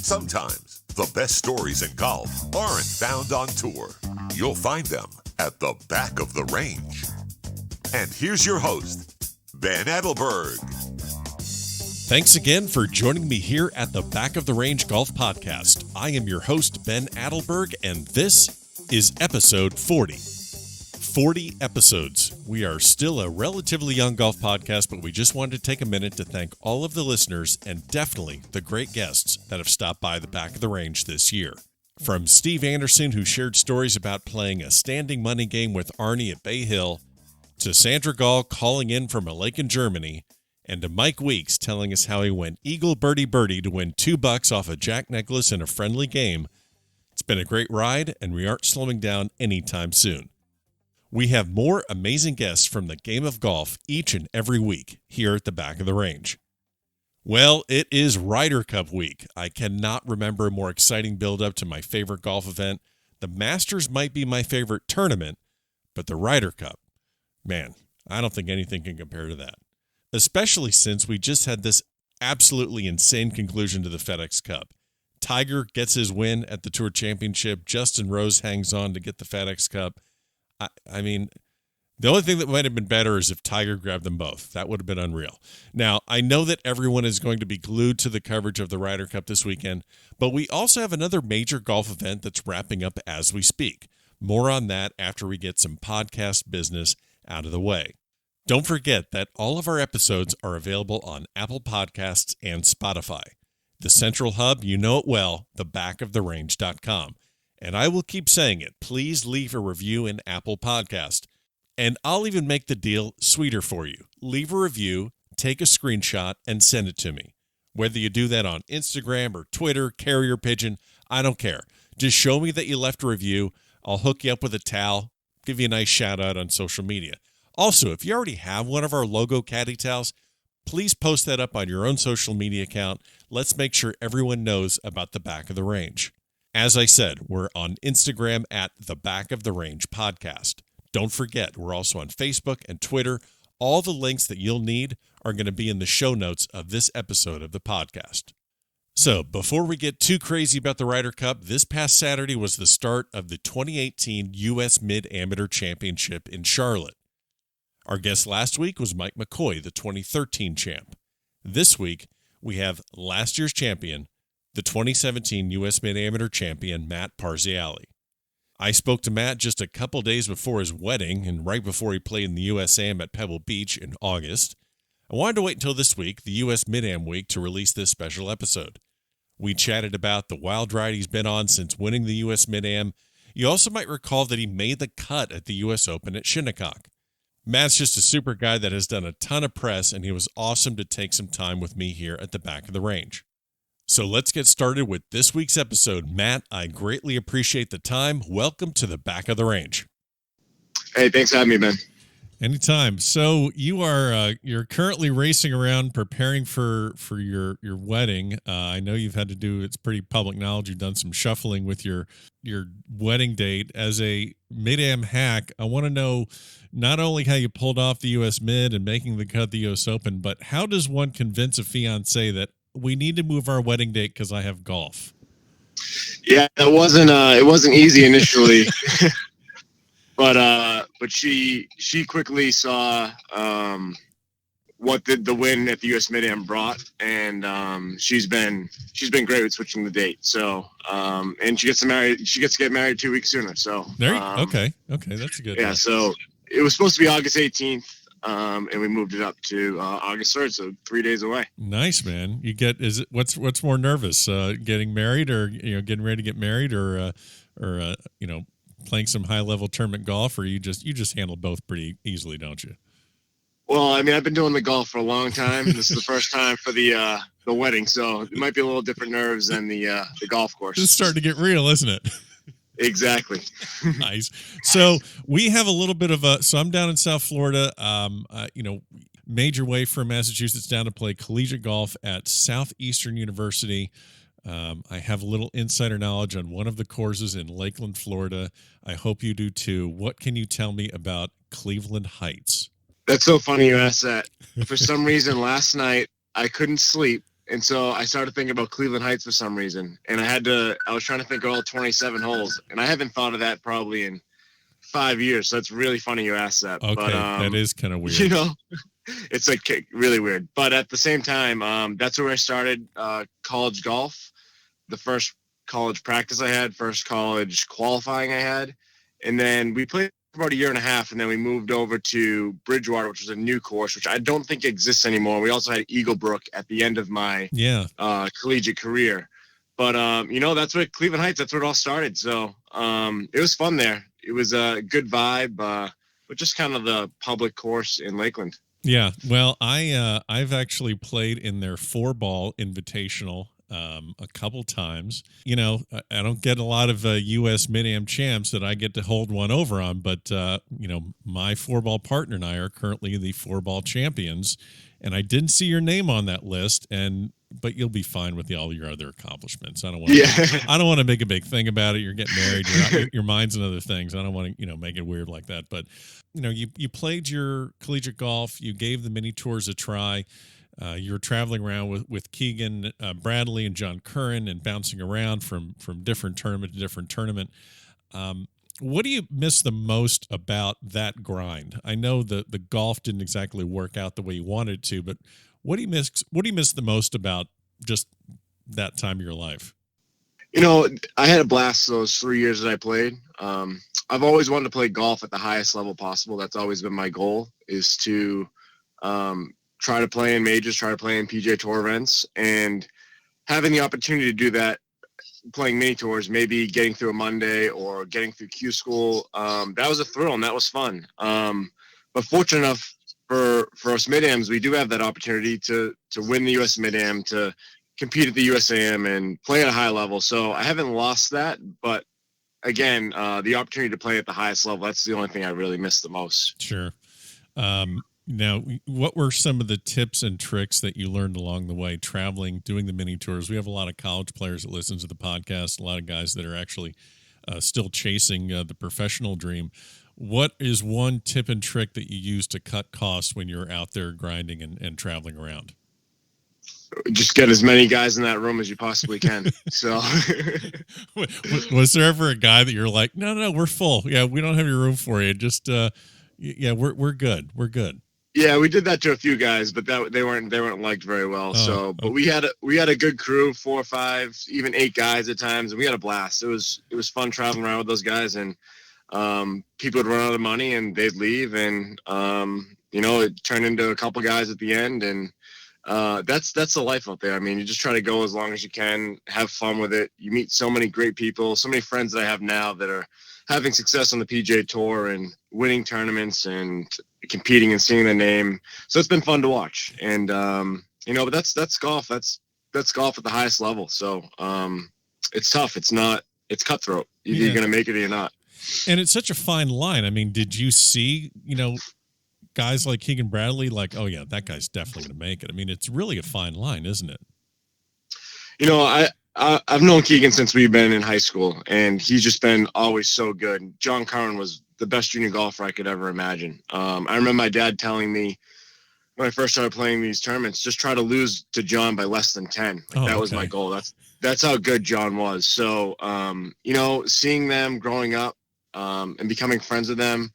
Sometimes the best stories in golf aren't found on tour. You'll find them at the back of the range. And here's your host, Ben Adelberg. Thanks again for joining me here at the Back of the Range Golf Podcast. I am your host, Ben Adelberg, and this is episode 40. 40 episodes. We are still a relatively young golf podcast, but we just wanted to take a minute to thank all of the listeners and definitely the great guests that have stopped by the Back of the Range this year. From Steve Anderson, who shared stories about playing a standing money game with Arnie at Bay Hill, to Sandra Gall calling in from a lake in Germany, and to Mike Weeks telling us how he went eagle birdie birdie to win $2 off a Jack Nicklaus in a friendly game. It's been a great ride, and we aren't slowing down anytime soon. We have more amazing guests from the game of golf each and every week here at the Back of the Range. Well, it is Ryder Cup week. I cannot remember a more exciting build-up to my favorite golf event. The Masters might be my favorite tournament, but the Ryder Cup, man, I don't think anything can compare to that. Especially since we just had this absolutely insane conclusion to the FedEx Cup. Tiger gets his win at the Tour Championship. Justin Rose hangs on to get the FedEx Cup. I mean, the only thing that might have been better is if Tiger grabbed them both. That would have been unreal. Now, I know that everyone is going to be glued to the coverage of the Ryder Cup this weekend, but we also have another major golf event that's wrapping up as we speak. More on that after we get some podcast business out of the way. Don't forget that all of our episodes are available on Apple Podcasts and Spotify. The central hub, you know it well, thebackoftherange.com. And I will keep saying it. Please leave a review in Apple Podcast. And I'll even make the deal sweeter for you. Leave a review, take a screenshot, and send it to me. Whether you do that on Instagram or Twitter, carrier pigeon, I don't care. Just show me that you left a review. I'll hook you up with a towel, give you a nice shout out on social media. Also, if you already have one of our logo caddy towels, please post that up on your own social media account. Let's make sure everyone knows about the Back of the Range. As I said, we're on Instagram at the Back of the Range Podcast. Don't forget, we're also on Facebook and Twitter. All the links that you'll need are going to be in the show notes of this episode of the podcast. So, before we get too crazy about the Ryder Cup, this past Saturday was the start of the 2018 U.S. Mid-Amateur Championship in Charlotte. Our guest last week was Mike McCoy, the 2013 champ. This week, we have last year's champion, the 2017 U.S. Mid-Amateur champion, Matt Parziale. I spoke to Matt just a couple days before his wedding and right before he played in the USAM at Pebble Beach in August. I wanted to wait until this week, the U.S. Mid-Am week, to release this special episode. We chatted about the wild ride he's been on since winning the U.S. Mid-Am. You also might recall that he made the cut at the U.S. Open at Shinnecock. Matt's just a super guy that has done a ton of press, and he was awesome to take some time with me here at the Back of the Range. So let's get started with this week's episode. Matt, I greatly appreciate the time. Welcome to the Back of the Range. Hey, thanks for having me, Ben. Anytime. So you're currently racing around preparing for your wedding. I know you've had to do, it's pretty public knowledge, you've done some shuffling with your wedding date. As a Mid-Am hack, I want to know not only how you pulled off the U.S. Mid and making the cut at the U.S. Open, but how does one convince a fiancé that we need to move our wedding date because I have golf? Yeah, it wasn't easy initially. But she quickly saw what the win at the U.S. Mid-Am brought, and she's been great with switching the date. So and she gets to get married 2 weeks sooner. So okay, that's a good. Yeah, so it was supposed to be August 18th, and we moved it up to August 3rd, so 3 days away. Nice, man. What's more nervous, getting married, or getting ready to get married, or playing some high-level tournament golf, or you just handle both pretty easily, don't you? Well, I mean, I've been doing the golf for a long time. This is the first time for the wedding, so it might be a little different nerves than the golf course. It's starting to get real, isn't it? Exactly. Nice. So we have a little bit of so I'm down in South Florida, major way from Massachusetts down to play collegiate golf at Southeastern University. I have a little insider knowledge on one of the courses in Lakeland, Florida. I hope you do too. What can you tell me about Cleveland Heights? That's so funny you asked that. For some reason, last night I couldn't sleep And so I started thinking about Cleveland Heights for some reason. And I was trying to think of all 27 holes. And I haven't thought of that probably in 5 years. So it's really funny you asked that. Okay, but, that is kind of weird. You know, it's like really weird. But at the same time, that's where I started college golf. The first college practice I had, first college qualifying I had. And then we played for about a year and a half, and then we moved over to Bridgewater, which was a new course, which I don't think exists anymore. We also had Eagle Brook at the end of my collegiate career. But, you know, that's where Cleveland Heights, that's where it all started. So it was fun there. It was a good vibe, but just kind of the public course in Lakeland. Yeah, well, I've actually played in their 4-ball invitational a couple times. You know, I don't get a lot of U.S. Mid-Am champs that I get to hold one over on, but, you know, my 4-ball partner and I are currently the 4-ball champions, and I didn't see your name on that list, but you'll be fine with all your other accomplishments. I don't want to make a big thing about it. You're getting married. Your mind's in other things. I don't want to, you know, make it weird like that. But, you know, you played your collegiate golf. You gave the mini tours a try. You were traveling around with Keegan Bradley and John Curran and bouncing around from different tournament to different tournament. What do you miss the most about that grind? I know the golf didn't exactly work out the way you wanted it to, but what do you miss? What do you miss the most about just that time of your life? You know, I had a blast those 3 years that I played. I've always wanted to play golf at the highest level possible. That's always been my goal, is to try to play in majors, try to play in PGA Tour events, and having the opportunity to do that, playing mini tours, maybe getting through a Monday or getting through Q school. That was a thrill and that was fun. But fortunate enough for us Mid-Ams, we do have that opportunity to win the US Mid-Am, to compete at the USAM and play at a high level. So I haven't lost that, but again, the opportunity to play at the highest level, that's the only thing I really miss the most. Sure. Now, what were some of the tips and tricks that you learned along the way, traveling, doing the mini tours? We have a lot of college players that listen to the podcast, a lot of guys that are actually still chasing the professional dream. What is one tip and trick that you use to cut costs when you're out there grinding and traveling around? Just get as many guys in that room as you possibly can. So, was there ever a guy that you're like, no, we're full. Yeah, we don't have your room for you. Just, yeah, we're good. We're good. Yeah, we did that to a few guys, but they weren't liked very well. But we had a good crew, 4 or 5, even 8 guys at times, and we had a blast. It was fun traveling around with those guys, and people would run out of money and they'd leave, and you know, it turned into a couple guys at the end, and that's the life out there. I mean, you just try to go as long as you can, have fun with it. You meet so many great people, so many friends that I have now that are having success on the PGA Tour and winning tournaments and competing and seeing their name. So it's been fun to watch. And you know, but that's golf. That's golf at the highest level. So it's tough. It's cutthroat. You're going to make it or you're not. And it's such a fine line. I mean, did you see, you know, guys like Keegan Bradley, like, oh yeah, that guy's definitely going to make it? I mean, it's really a fine line, isn't it? You know, I've known Keegan since we've been in high school, and he's just been always so good. John Curran was the best junior golfer I could ever imagine. I remember my dad telling me when I first started playing these tournaments, just try to lose to John by less than 10. That was my goal. That's how good John was. So, you know, seeing them growing up and becoming friends with them,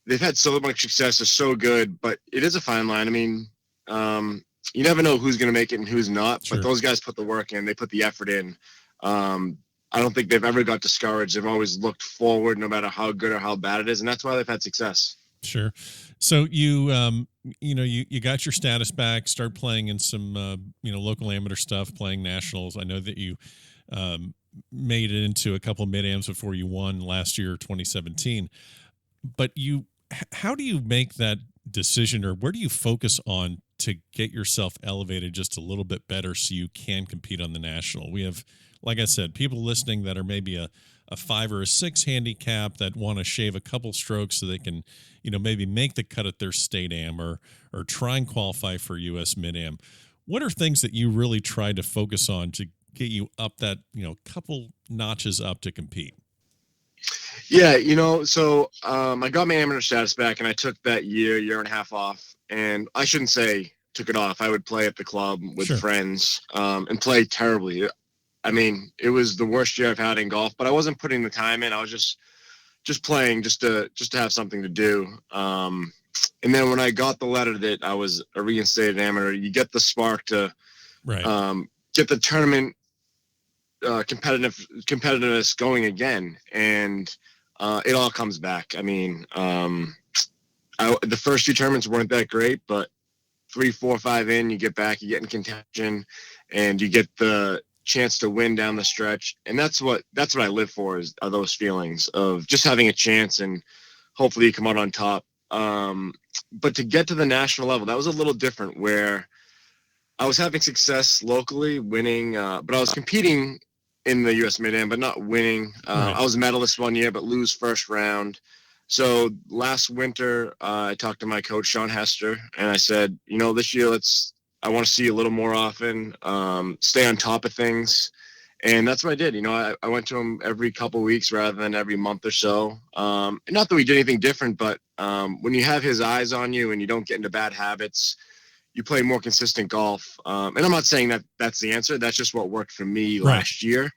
they've had so much success. They're so good, but it is a fine line. I mean, you never know who's going to make it and who's not, Sure. But those guys put the work in, they put the effort in. I don't think they've ever got discouraged. They've always looked forward no matter how good or how bad it is. And that's why they've had success. Sure. So you got your status back, start playing in some, local amateur stuff, playing nationals. I know that you made it into a couple of mid-ams before you won last year, 2017. But how do you make that decision, or where do you focus on to get yourself elevated just a little bit better so you can compete on the national? We have, like I said, people listening that are maybe a 5 or a 6 handicap that want to shave a couple strokes so they can, maybe make the cut at their state am or try and qualify for U.S. Mid-Am. What are things that you really try to focus on to get you up that, couple notches up to compete? Yeah, so I got my amateur status back, and I took that year and a half off. And I shouldn't say took it off. I would play at the club with Sure. friends and play terribly. I mean, it was the worst year I've had in golf, but I wasn't putting the time in. I was just playing just to have something to do. And then when I got the letter that I was a reinstated amateur, you get the spark to Right. get the tournament competitiveness going again, and it all comes back. I mean, the first 2 tournaments weren't that great, but 3, 4, 5 in, you get back, you get in contention, and you get the chance to win down the stretch. And that's what I live for, are those feelings of just having a chance and hopefully you come out on top. But to get to the national level, that was a little different, where I was having success locally, winning, but I was competing in the U.S. Mid-Am, but not winning. Right. I was a medalist one year, but lose first round. So last winter, I talked to my coach, Sean Hester, and I said, this year, I want to see you a little more often, stay on top of things. And that's what I did. I went to him every couple of weeks rather than every month or so. And not that we did anything different, but when you have his eyes on you and you don't get into bad habits, you play more consistent golf. And I'm not saying that that's the answer. That's just what worked for me last year.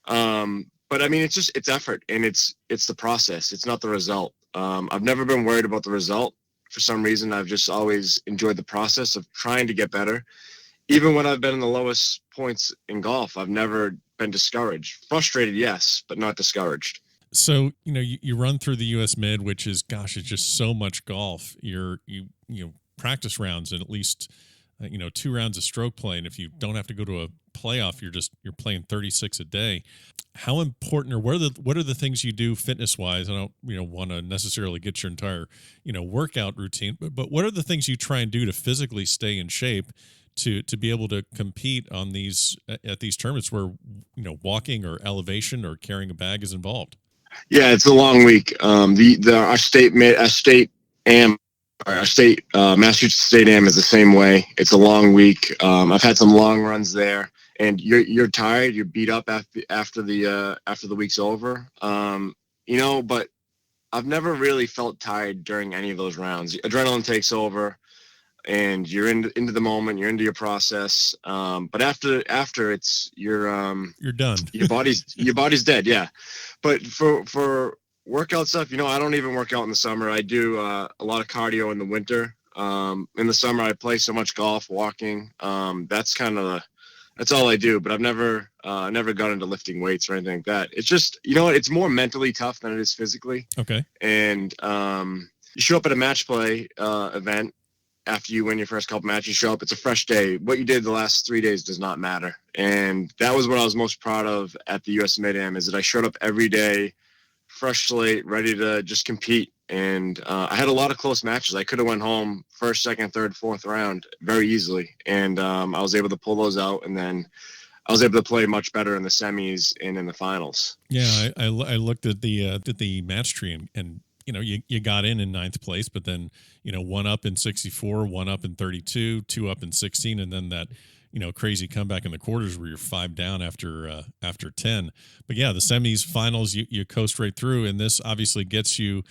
But I mean, it's effort, and it's the process. It's not the result. I've never been worried about the result. For some reason, I've just always enjoyed the process of trying to get better. Even when I've been in the lowest points in golf, I've never been discouraged. Frustrated, yes, but not discouraged. So, you run through the U.S. Mid, which is, gosh, it's just so much golf. You practice rounds and at least, 2 rounds of stroke play. And if you don't have to go to a playoff, you're playing 36 a day. How important, or what are the things you do fitness wise? I don't, want to necessarily get your entire, workout routine, but what are the things you try and do to physically stay in shape to be able to compete at these tournaments where, walking or elevation or carrying a bag is involved? Yeah, it's a long week. Our state Massachusetts State Am is the same way. It's a long week. I've had some long runs there, and you're tired, you're beat up after the week's over. But I've never really felt tired during any of those rounds. Adrenaline takes over, and you're into the moment, you're into your process. But after you're done. your body's dead. Yeah. But for workout stuff, I don't even work out in the summer. I do a lot of cardio in the winter. In the summer, I play so much golf, walking. That's all I do. But I've never got into lifting weights or anything like that. It's just, it's more mentally tough than it is physically. Okay. And you show up at a match play event after you win your first couple matches. You show up, it's a fresh day. What you did the last 3 days does not matter. And that was what I was most proud of at the U.S. Mid-Am, is that I showed up every day, fresh slate, ready to just compete. And I had a lot of close matches. I could have went home first, second, third, fourth round very easily. And I was able to pull those out. And then I was able to play much better in the semis and in the finals. Yeah, I looked at the match tree and you got in ninth place, but then, 1 up in 64, 1 up in 32, 2 up in 16. And then that, crazy comeback in the quarters where you're 5 down after 10. But yeah, the semis, finals, you coast right through. And this obviously gets you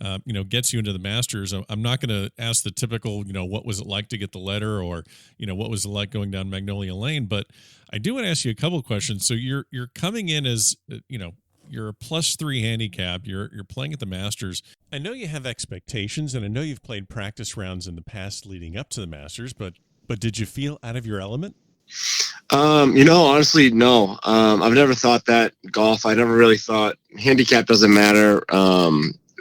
into the Masters. I'm not going to ask the typical, what was it like to get the letter, or, what was it like going down Magnolia Lane? But I do want to ask you a couple of questions. So you're coming in as, you're a +3 handicap. You're playing at the Masters. I know you have expectations, and I know you've played practice rounds in the past leading up to the Masters, but did you feel out of your element? Honestly, no. I've never thought that golf. I never really thought handicap doesn't matter.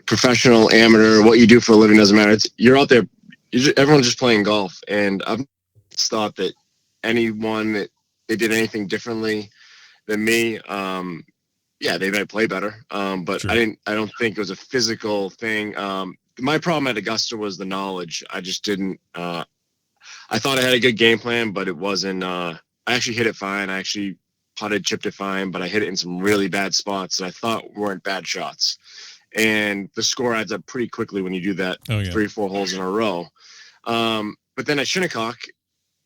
Professional, amateur, what you do for a living doesn't matter. You're out there. Everyone's just playing golf, and I've thought that anyone that they did anything differently than me, they might play better. But sure. I don't think it was a physical thing. My problem at Augusta was the knowledge. I just didn't. I thought I had a good game plan, but it wasn't. I actually hit it fine. I actually putted, chipped it fine, but I hit it in some really bad spots that I thought weren't bad shots. And the score adds up pretty quickly when you do that 3 or 4 holes in a row. But then at Shinnecock,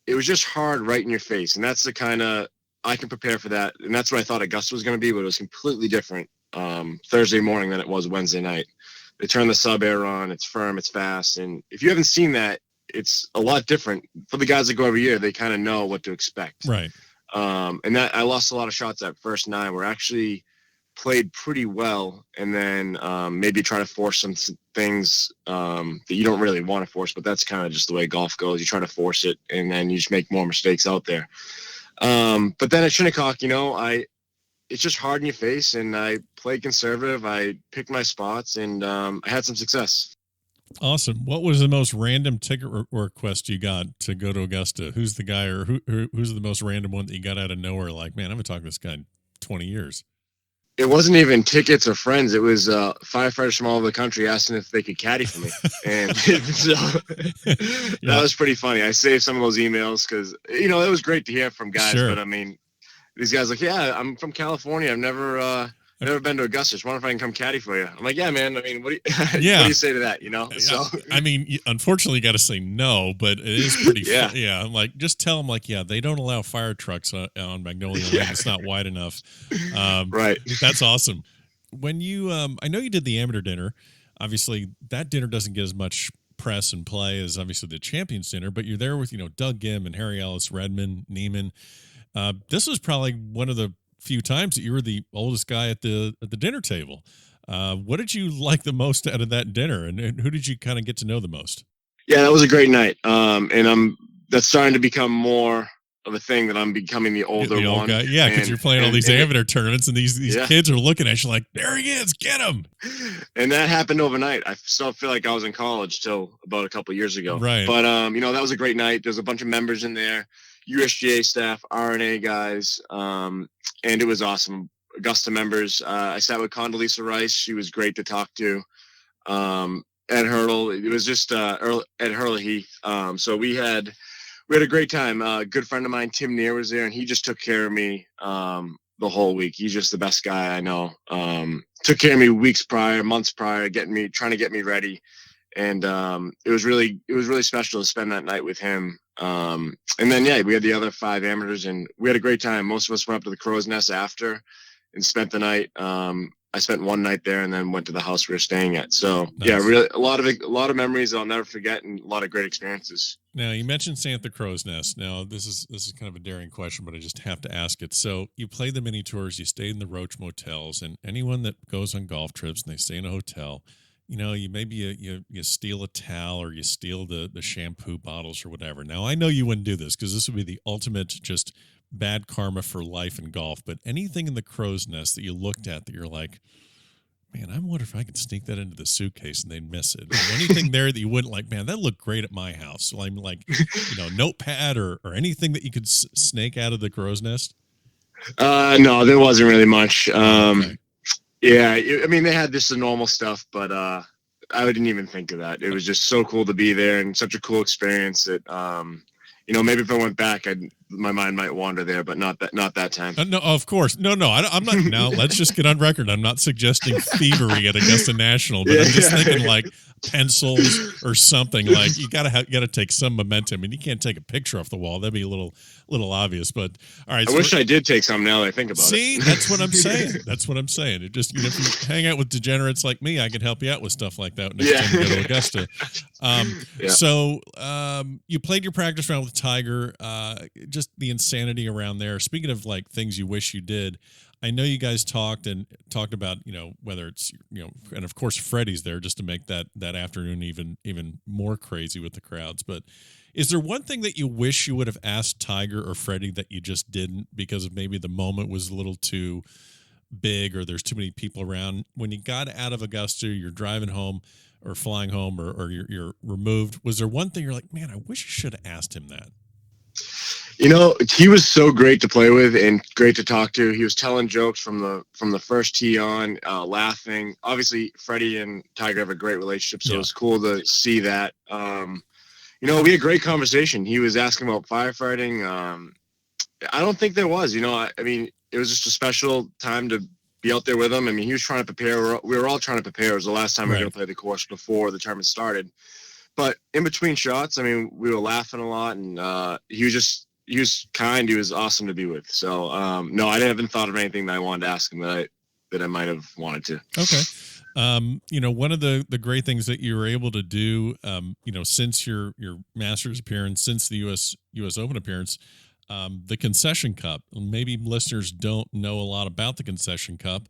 it was just hard right in your face. And that's the kind of, I can prepare for that. And that's what I thought Augusta was going to be, but it was completely different Thursday morning than it was Wednesday night. They turn the sub air on. It's firm. It's fast. And if you haven't seen that, it's a lot different for the guys that go every year. They kind of know what to expect. Right. And that I lost a lot of shots that first 9 were actually played pretty well, and then maybe try to force some things that you don't really want to force, but that's kind of just the way golf goes. You try to force it, and then you just make more mistakes out there. But then at Shinnecock, it's just hard in your face, and I played conservative. I picked my spots, and I had some success. Awesome. What was the most random ticket request you got to go to Augusta? Who's the guy, or who's the most random one that you got out of nowhere? Like, man, I've been talking to this guy in 20 years. It wasn't even tickets or friends. It was firefighters from all over the country asking if they could caddy for me. And so that was pretty funny. I saved some of those emails because, it was great to hear from guys. Sure. But, I mean, these guys like, yeah, I'm from California. I've never been to Augusta. Just wonder if I can come caddy for you. I'm like, yeah, man. I mean, what do you say to that, So, I mean, unfortunately, you got to say no, but it is pretty fun. Yeah. I'm like, just tell them, like, yeah, they don't allow fire trucks on Magnolia Lane. It's not wide enough. Right. That's awesome. When you, I know you did the amateur dinner. Obviously, that dinner doesn't get as much press and play as obviously the Champions Dinner, but you're there with, Doug Gim and Harry Ellis, Redmond, Neiman. This was probably one of the few times that you were the oldest guy at the dinner table. What did you like the most out of that dinner, and who did you kind of get to know the most? Yeah, that was a great night. And that's starting to become more of a thing that I'm becoming the older old one. Guy. Yeah, because you're playing all these amateur tournaments, and these kids are looking at you like, there he is, get him. And that happened overnight. I still feel like I was in college till about a couple of years ago. Right. But that was a great night. There's a bunch of members in there, USGA staff, RNA guys, and it was awesome. Augusta members. I sat with Condoleezza Rice. She was great to talk to. Ed Hurdle. It was just Ed Hurley. So we had a great time. A good friend of mine, Tim Neer, was there, and he just took care of me the whole week. He's just the best guy I know. Took care of me months prior, trying to get me ready. And it was really special to spend that night with him. And then, we had the other 5 amateurs, and we had a great time. Most of us went up to the Crow's Nest after and spent the night. I spent one night there and then went to the house we were staying at. So, nice. Really a lot of memories I'll never forget, and a lot of great experiences. Now, you mentioned staying at the Crow's Nest. Now, this is kind of a daring question, but I just have to ask it. So, you played the mini tours, you stayed in the Roach motels, and anyone that goes on golf trips and they stay in a hotel, you steal a towel or you steal the shampoo bottles or whatever. Now, I know you wouldn't do this because this would be the ultimate just bad karma for life in golf. But anything in the Crow's Nest that you looked at that you're like, man, I wonder if I could sneak that into the suitcase and they'd miss it. Or anything there that you wouldn't like, man, that looked great at my house. So I'm like, notepad or anything that you could snake out of the Crow's Nest? No, there wasn't really much. Okay. Yeah, I mean, they had just the normal stuff, but I didn't even think of that. It was just so cool to be there and such a cool experience that, maybe if I went back, my mind might wander there, but not that time. No, of course. No, I'm not. Now, let's just get on record. I'm not suggesting thievery at Augusta National, but I'm just thinking like pencils or something. Like you gotta take some momentum, and you can't take a picture off the wall. That'd be a little obvious. But all right, I wish I did take some now that I think about it. See, that's what I'm saying. That's what I'm saying. It just if you hang out with degenerates like me, I could help you out with stuff like that next time you go to Augusta. So you played your practice round with Tiger. Just the insanity around there. Speaking of like things you wish you did, I know you guys talked about, whether it's, and of course Freddie's there just to make that afternoon even more crazy with the crowds. But is there one thing that you wish you would have asked Tiger or Freddie that you just didn't because of maybe the moment was a little too big or there's too many people around? When you got out of Augusta, you're driving home or flying home or you're removed. Was there one thing you're like, man, I wish I should have asked him that? He was so great to play with and great to talk to. He was telling jokes from the first tee on, laughing. Obviously, Freddie and Tiger have a great relationship, so It was cool to see that. We had a great conversation. He was asking about firefighting. I don't think there was. I mean, it was just a special time to be out there with him. I mean, he was trying to prepare. We were all trying to prepare. It was the last time we were going to play the course before the tournament started. But in between shots, I mean, we were laughing a lot, and he was kind. He was awesome to be with. So, no, I haven't thought of anything that I wanted to ask him that I might have wanted to. Okay. One of the great things that you were able to do, since your Masters appearance, since the U.S. Open appearance, the Concession Cup. Maybe listeners don't know a lot about the Concession Cup,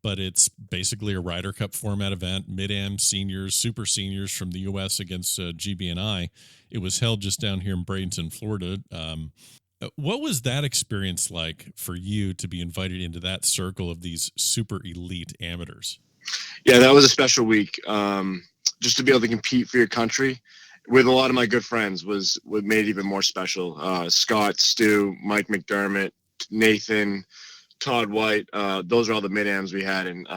but it's basically a Ryder Cup format event, mid-am seniors, super seniors from the U.S. against GB&I. It was held just down here in Bradenton, Florida. What was that experience like for you to be invited into that circle of these super elite amateurs? Yeah, that was a special week. Just to be able to compete for your country with a lot of my good friends was what made it even more special. Scott, Stu, Mike McDermott, Nathan, Todd White. Those are all the mid-ams we had. And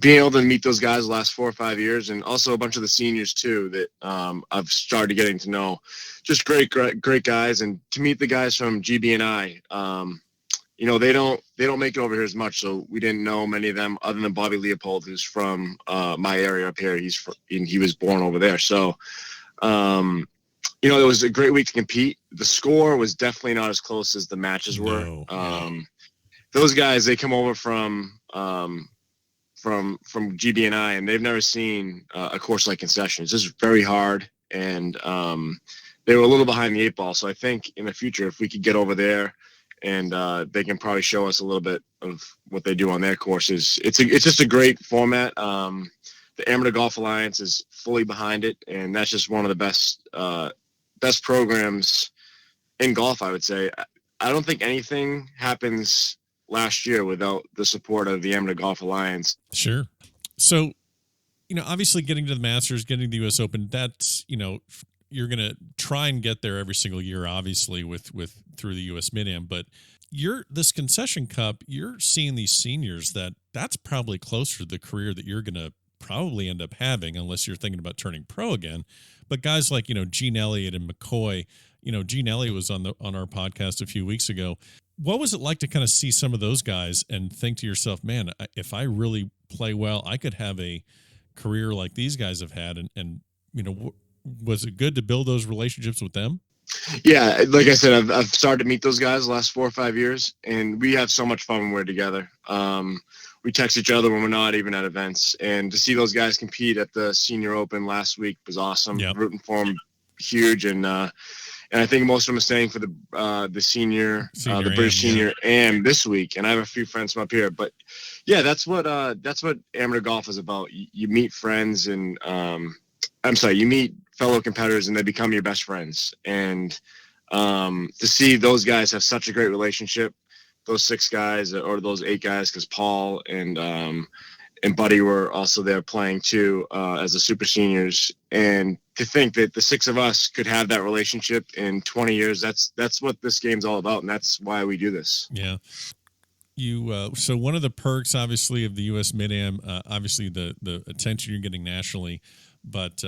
being able to meet those guys the last 4 or 5 years, and also a bunch of the seniors too that I've started getting to know. Just great guys. And to meet the guys from GB&I, they don't make it over here as much, so we didn't know many of them other than Bobby Leopold, who's from my area up here. He was born over there. So, it was a great week to compete. The score was definitely not as close as the matches were. Those guys, they come over from GB&I, and they've never seen a course like Concession. It's just very hard, and they were a little behind the 8 ball. So I think in the future, if we could get over there, and they can probably show us a little bit of what they do on their courses. It's just a great format. The Amateur Golf Alliance is fully behind it, and that's just one of the best programs in golf, I would say. I don't think anything happens last year without the support of the Amateur Golf Alliance. Sure. So, obviously getting to the Masters, getting to the U.S. Open, that's, you're going to try and get there every single year, obviously, with through the U.S. Mid-Am. But this Concession Cup, you're seeing these seniors that's probably closer to the career that you're going to probably end up having, unless you're thinking about turning pro again. But guys like, Gene Elliott and McCoy, Gene Elliott was on our podcast a few weeks ago. What was it like to kind of see some of those guys and think to yourself, man, if I really play well, I could have a career like these guys have had? And was it good to build those relationships with them? Yeah, like I said, I've started to meet those guys the last 4 or 5 years, and we have so much fun when we're together. We text each other when we're not even at events, and to see those guys compete at the Senior Open last week was awesome. Yep. Rooting for them, huge, and I think most of them are staying for the senior the British Senior Am this week. And I have a few friends from up here, but yeah, that's what amateur golf is about. You meet friends, and you meet fellow competitors, and they become your best friends. And to see those guys have such a great relationship, those 6 guys or those 8 guys, because Paul and Buddy were also there playing too as the super seniors. And to think that the 6 of us could have that relationship in 20 years, that's what this game's all about, and that's why we do this. Yeah. So one of the perks, obviously, of the U.S. Mid-Am, obviously the attention you're getting nationally, but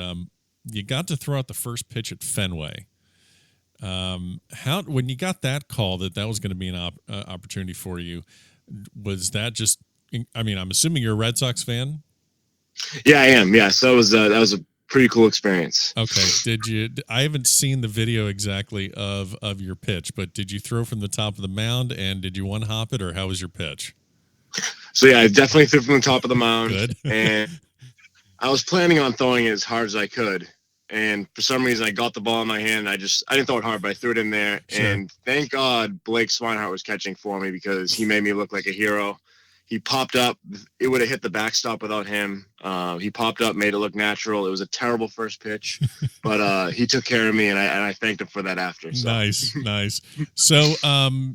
you got to throw out the first pitch at Fenway. When you got that call that was going to be an opportunity for you, was that just? I mean, I'm assuming you're a Red Sox fan. Yeah, I am. Yeah, so that was a pretty cool experience. Okay, I haven't seen the video exactly of your pitch, but did you throw from the top of the mound, and did you one hop it, or how was your pitch? So yeah, I definitely threw from the top of the mound. Good. And I was planning on throwing it as hard as I could. And for some reason, I got the ball in my hand. I didn't throw it hard, but I threw it in there. Sure. And thank God Blake Swinehart was catching for me, because he made me look like a hero. He popped up. It would have hit the backstop without him. He popped up, made it look natural. It was a terrible first pitch, but he took care of me, and I thanked him for that after. So. Nice. So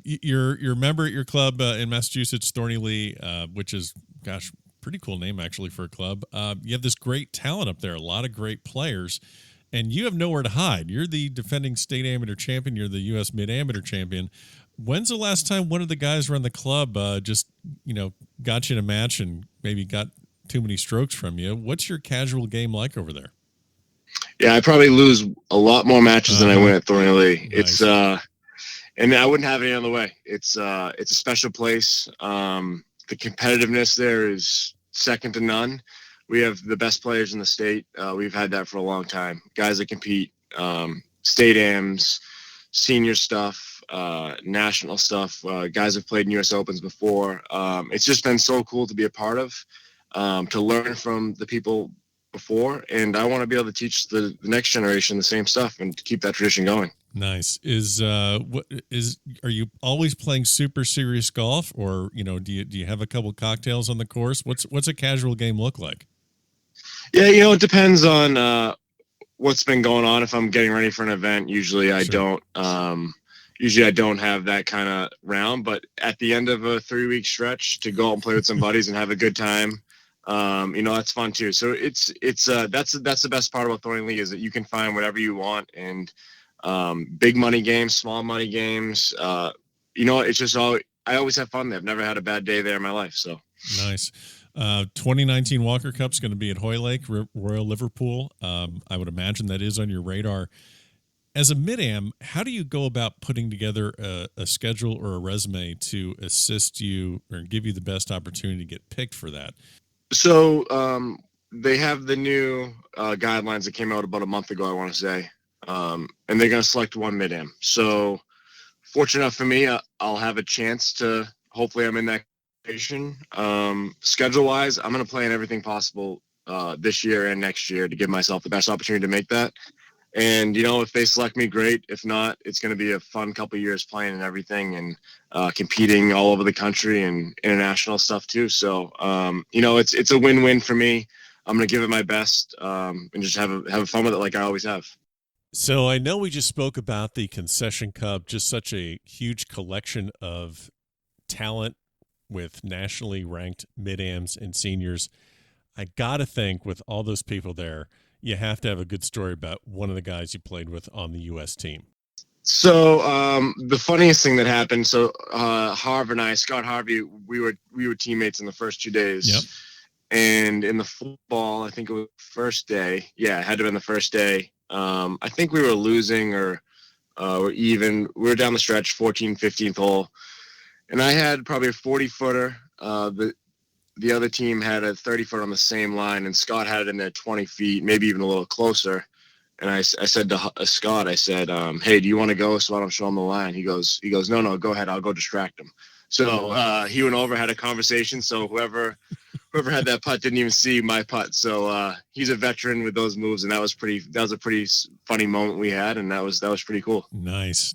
you're a member at your club in Massachusetts, Thorny Lee, which is, gosh, pretty cool name actually for a club. You have this great talent up there, a lot of great players, and you have nowhere to hide. You're the defending state amateur champion. You're the U.S. mid-amateur champion. When's the last time one of the guys around the club got you in a match and maybe got too many strokes from you? What's your casual game like over there? Yeah, I probably lose a lot more matches than I win at Thorny Lee. Nice. It's and I wouldn't have it any other way. It's a special place. The competitiveness there is second to none. We have the best players in the state. We've had that for a long time. Guys that compete, state AMs, senior stuff, national stuff. Guys have played in U.S. Opens before. It's just been so cool to be a part of. to learn from the people before, and I want to be able to teach the next generation the same stuff and to keep that tradition going. Nice. Are you always playing super serious golf, or do you have a couple cocktails on the course? What's a casual game look like? Yeah, it depends on what's been going on. If I'm getting ready for an event, usually I don't have that kind of round, but at the end of a 3-week stretch to go out and play with some buddies and have a good time, that's fun too. So that's the best part about Thorny Lee is that you can find whatever you want, and big money games, small money games, it's just I always have fun there. I've never had a bad day there in my life. So nice. 2019 Walker Cup is going to be at Hoylake, Royal Liverpool. I would imagine that is on your radar. As a mid-am, how do you go about putting together a schedule or a resume to assist you or give you the best opportunity to get picked for that? So they have the new guidelines that came out about a month ago, I want to say, and they're going to select one mid-am. So fortunate enough for me, I'll have a chance to, hopefully I'm in that position. Schedule-wise, I'm going to play in everything possible this year and next year to give myself the best opportunity to make that. And, if they select me, great. If not, it's going to be a fun couple of years playing and everything, and competing all over the country and international stuff too. So, it's a win-win for me. I'm going to give it my best and just have fun with it like I always have. So I know we just spoke about the Concession Cup, just such a huge collection of talent with nationally ranked mid-ams and seniors. I got to think with all those people there, you have to have a good story about one of the guys you played with on the U.S. team. So the funniest thing that happened, Harv and I, Scott Harvey, we were teammates in the first 2 days. Yep. And in the football, I think it was the first day. Yeah, it had to have been the first day. I think we were losing or even. We were down the stretch, 14th, 15th hole. And I had probably a 40-footer. The other team had a 30-foot on the same line, and Scott had it in there 20 feet, maybe even a little closer. And I said to Scott, hey, do you want to go so I don't show him the line? He goes, no, go ahead. I'll go distract him. So he went over, had a conversation. So whoever had that putt didn't even see my putt. So he's a veteran with those moves, and that was a pretty funny moment we had, and that was pretty cool. Nice.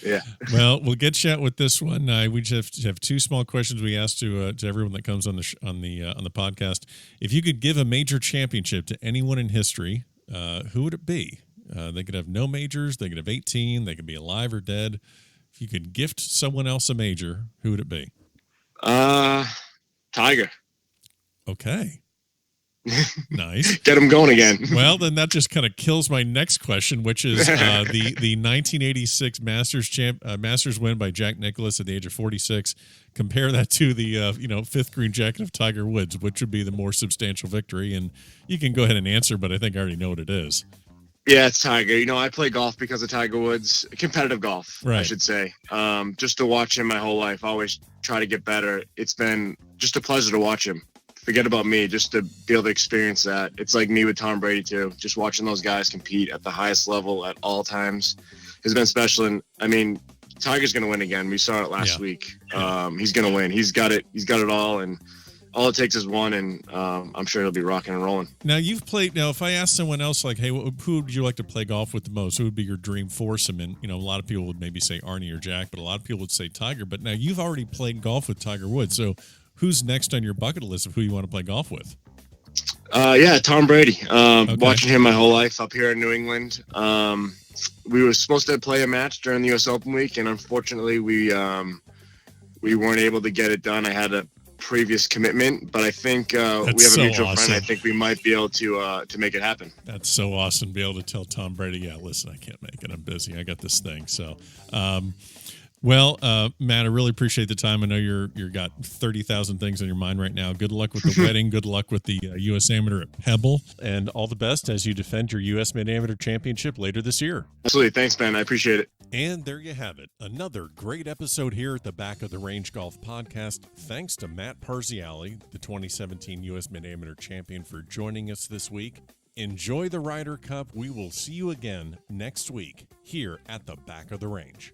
Yeah. Well, we'll get you out with this one. We just have two small questions we ask to everyone that comes on the podcast. If you could give a major championship to anyone in history, who would it be? They could have no majors. They could have 18. They could be alive or dead. If you could gift someone else a major, who would it be? Tiger. Okay. Nice. Get him going again. Well, then that just kind of kills my next question, which is the 1986 Masters win by Jack Nicklaus at the age of 46. Compare that to the fifth green jacket of Tiger Woods, which would be the more substantial victory. And you can go ahead and answer, but I think I already know what it is. Yeah, it's Tiger. I play golf because of Tiger Woods, competitive golf, right. I should say. Just to watch him my whole life, always try to get better. It's been just a pleasure to watch him. Forget about me, just to be able to experience that. It's like me with Tom Brady too. Just watching those guys compete at the highest level at all times has been special. And I mean, Tiger's going to win again. We saw it last week. He's going to win. He's got it all, and all it takes is one, and I'm sure he'll be rocking and rolling. Now, you've played. Now, if I ask someone else, like, hey, who would you like to play golf with the most? Who would be your dream foursome? And, a lot of people would maybe say Arnie or Jack, but a lot of people would say Tiger. But now you've already played golf with Tiger Woods. So who's next on your bucket list of who you want to play golf with? Yeah, Tom Brady. Okay. Watching him my whole life up here in New England. We were supposed to play a match during the U.S. Open week, and unfortunately we weren't able to get it done. I had a previous commitment, but I think we have a mutual friend. I think we might be able to make it happen. That's so awesome to be able to tell Tom Brady, yeah, listen, I can't make it. I'm busy. I got this thing. So, Matt, I really appreciate the time. I know you're got 30,000 things on your mind right now. Good luck with the wedding. Good luck with the U.S. Amateur at Pebble, and all the best as you defend your U.S. Mid Amateur Championship later this year. Absolutely. Thanks, Ben. I appreciate it. And there you have it. Another great episode here at the Back of the Range Golf Podcast. Thanks to Matt Parziale, the 2017 U.S. Mid Amateur Champion, for joining us this week. Enjoy the Ryder Cup. We will see you again next week here at the Back of the Range.